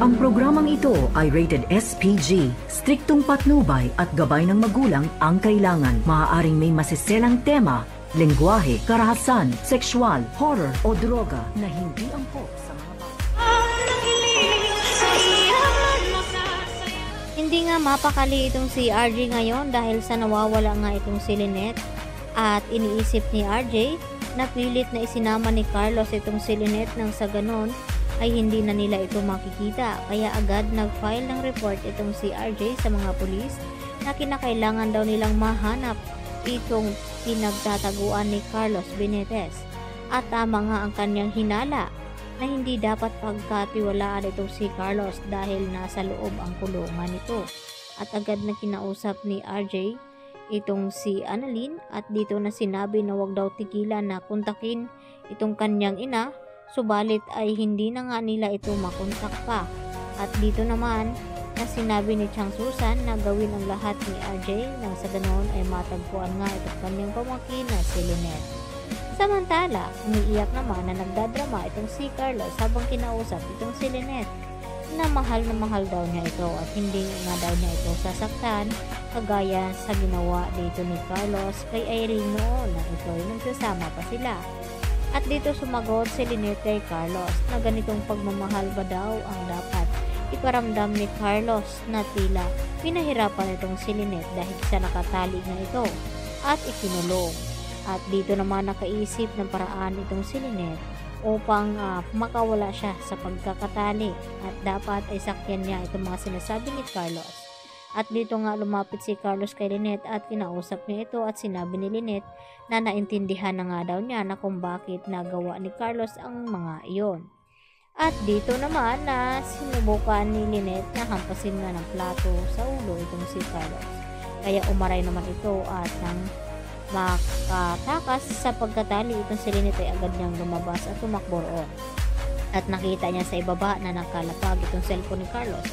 Ang programang ito ay rated SPG. Striktong patnubay at gabay ng magulang ang kailangan. Maaaring may masiselang tema, lengguwahe, karahasan, sexual, horror o droga na hindi angkop sa mga bata. Hindi nga mapakali itong si RJ ngayon dahil sa nawawala nga itong si Lynette. At iniisip ni RJ na pilit na isinama ni Carlos itong si Lynette nang sa ganon ay hindi na nila ito makikita. Kaya agad nag-file ng report itong si RJ sa mga pulis na kinakailangan daw nilang mahanap itong pinagtataguan ni Carlos Benitez. At tama nga ang kanyang hinala na hindi dapat pagkatiwalaan itong si Carlos dahil nasa loob ang kulungan nito. At agad na kinausap ni RJ itong si Annalyn at dito na sinabi na wag daw tigilan na kontakin itong kanyang ina. Subalit ay hindi na nga nila ito makontak pa. At dito naman na sinabi ni Chang Susan na gawin ang lahat ni RJ nang sa ganoon ay matagpuan nga itong kanyang pamangkin na si Lynette. Samantala, umiiyak naman na nagdadrama itong si Carlos habang kinausap itong si Lynette na mahal daw niya ito at hindi nga daw niya ito sasaktan kagaya sa ginawa dito ni Carlos kay Irene noon na ito ay nagsasama pa sila. At dito sumagot si Lynette kay Carlos na ganitong pagmamahal ba daw ang dapat iparamdam ni Carlos na tila pinahirapan itong si Lynette dahil sa nakatali na ito at ikinulong. At dito naman nakaisip ng paraan itong si Lynette upang makawala siya sa pagkakatali at dapat ay sakyan niya itong mga sinasabi ni Carlos. At dito nga lumapit si Carlos kay Lynette at kinausap niya ito at sinabi ni Lynette na naintindihan na nga daw niya na kung bakit nagawa ni Carlos ang mga iyon. At dito naman na sinubukan ni Lynette na hampasin nga ng plato sa ulo itong si Carlos. Kaya umaray naman ito at nang makatakas sa pagkatali itong si Lynette ay agad niyang lumabas at tumakbo roon. At nakita niya sa ibaba na nakalapag itong cellphone ni Carlos.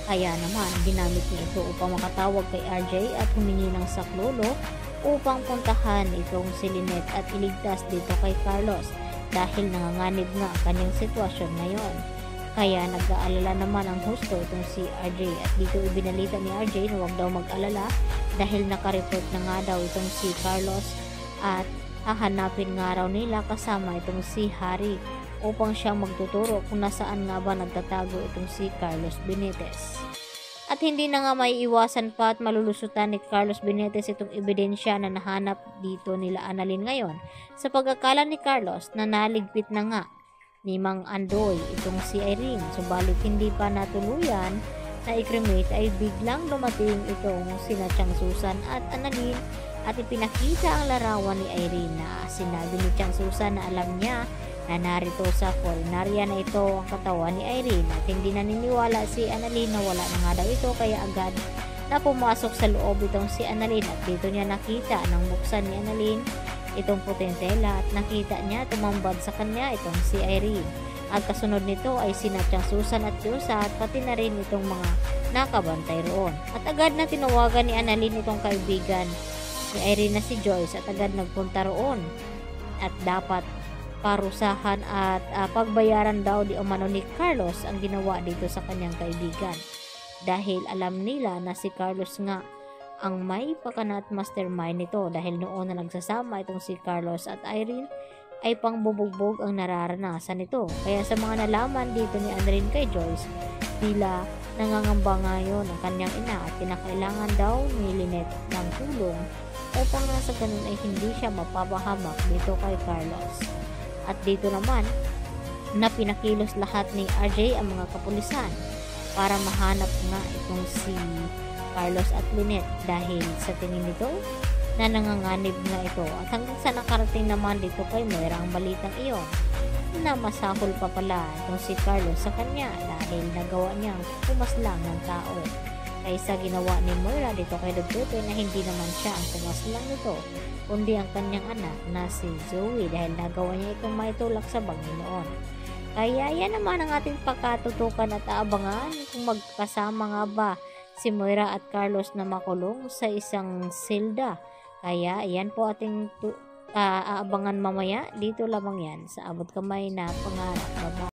Kaya naman ginamit niya ito upang makatawag kay RJ at humingi ng saklolo upang puntahan itong si Lynette at iligtas dito kay Carlos dahil nanganganib nga ang kanyang sitwasyon ngayon. Kaya nag-aalala naman ang husto itong si RJ at dito ibinalita ni RJ na huwag daw mag-alala dahil nakareport na nga daw itong si Carlos at hahanapin nga raw nila kasama itong si Harry upang siyang magtuturo kung nasaan nga ba nagtatago itong si Carlos Benitez. At hindi na nga may iwasan pa at malulusutan ni Carlos Benitez itong ebidensya na nahanap dito nila Annalyn ngayon sa pag-akala ni Carlos na naligpit na nga ni Mang Andoy itong si Irene. Subalit hindi pa natuluyan na i-cremate ay biglang dumating itong sina Chang Susan at Annalyn at ipinakita ang larawan ni Irene na sinabi ni Chang Susan na alam niya na narito sa forenarya na ito ang katawan ni Irene at hindi naniniwala si Annalyn na wala na nga daw ito kaya agad na pumasok sa loob itong si Annalyn at dito niya nakita nang buksan ni Annalyn itong puting tela at nakita niya tumambad sa kanya itong si Irene. At kasunod nito ay sina Chang Susan at Diyosa at pati na rin itong mga nakabantay roon. At agad na tinawagan ni Annalyn itong kaibigan ni Irene na si Joyce at agad nagpunta roon at dapat parusahan at pagbayaran daw di umano ni Carlos ang ginawa dito sa kanyang kaibigan dahil alam nila na si Carlos nga ang may pakana at mastermind nito dahil noon na nagsasama itong si Carlos at Irene ay pangbubugbog ang nararanasan nito. Kaya sa mga nalaman dito ni Annalyn kay Joyce, tila nangangamba ngayon ang kanyang ina at kinakailangan daw ni Lynette ng tulong upang nasa ganun ay hindi siya mapapahamak dito kay Carlos. At dito naman na pinakilos lahat ni RJ ang mga kapulisan para mahanap nga itong si Carlos at Lynette dahil sa tingin nito na nanganganib nga ito at hanggang sa nakarating naman dito kay Moira ang balitang iyon na masahol pa pala itong si Carlos sa kanya dahil nagawa niyang pumaslang ng tao kaysa ginawa ni Moira dito kay Duterte na hindi naman siya ang pumaslang nito kundi ang kanyang anak na si Zoe dahil nagawa niya itong maitulak sa Panginoon. Kaya yan naman ang ating pagkatutukan at aabangan kung magkasama nga ba si Moira at Carlos na makulong sa isang silda. Kaya yan po ating aabangan mamaya. Dito lamang yan sa Abot Kamay na Pangarap. Bye-bye.